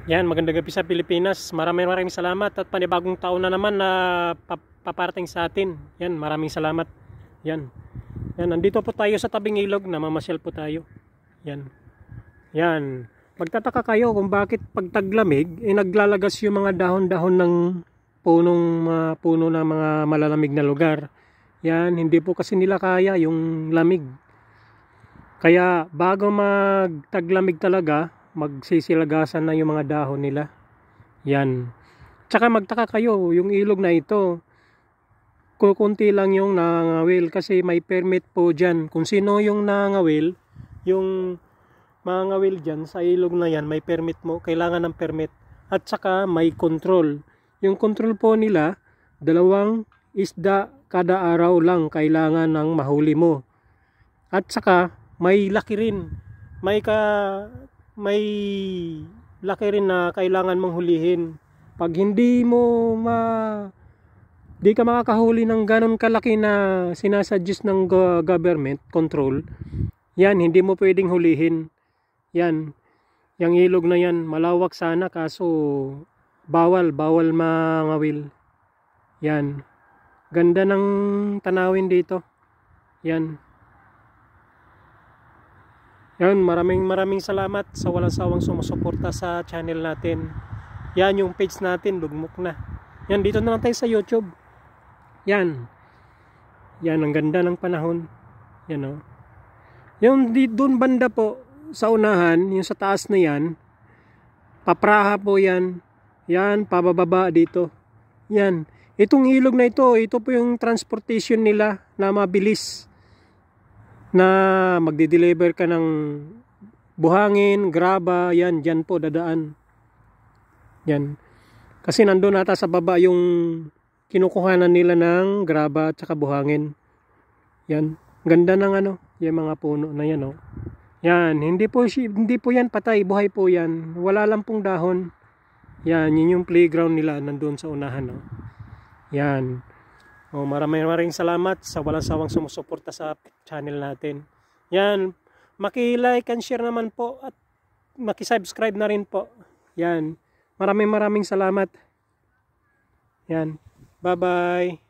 Yan, magandang gabi sa Pilipinas. Maraming salamat at panibagong taon na naman na paparating sa atin. Yan, maraming salamat. Yan. Yan, nandito po tayo sa tabing ilog, namamasyal po tayo. Yan. Yan. Magtataka kayo kung bakit pag taglamig, naglalagas yung mga dahon-dahon ng puno ng mga malalamig na lugar. Yan, hindi po kasi nila kaya yung lamig. Kaya bago magtaglamig talaga, magsisilagasan na yung mga dahon nila. Yan. Tsaka magtaka kayo, yung ilog na ito, kukunti lang yung nangangawil kasi may permit po dyan. Kung sino yung nangangawil, yung mangangawil dyan sa ilog na yan, may permit mo, kailangan ng permit. At tsaka may control. Yung control po nila, 2 isda kada araw lang kailangan ng mahuli mo. At tsaka may laki rin. May laki rin na kailangan mong hulihin. Pag hindi ka makakahuli ng ganon kalaki na sinasuggest ng government control, yan, hindi mo pwedeng hulihin. Yan, yung ilog na yan, malawak sana kaso bawal mangawil. Yan, ganda ng tanawin dito. Yan. Yan, maraming salamat sa walang sawang sumusuporta sa channel natin. Yan yung page natin, lugmok na. Yan, dito na lang tayo sa YouTube. Yan. Yan, ang ganda ng panahon. Yan o. Yung doon banda po, sa unahan, yung sa taas na yan, papraha po yan. Yan, pababa dito. Yan. Itong ilog na ito po yung transportation nila na mabilis. Na magdi-deliver ka ng buhangin, graba, yan, dyan po dadaan. Yan. Kasi nandun ata sa baba yung kinukuhanan nila ng graba at saka buhangin. Yan. Ganda ng yung mga puno na yan, oh. Yan, hindi po yan patay, buhay po yan. Wala lang pong dahon. Yan, yun yung playground nila nandun sa unahan, oh. Yan. Oh, maraming salamat sa walang sawang sumusuporta sa channel natin. Yan, maki-like and share naman po at maki-subscribe na rin po. Yan. Maraming salamat. Yan. Bye-bye.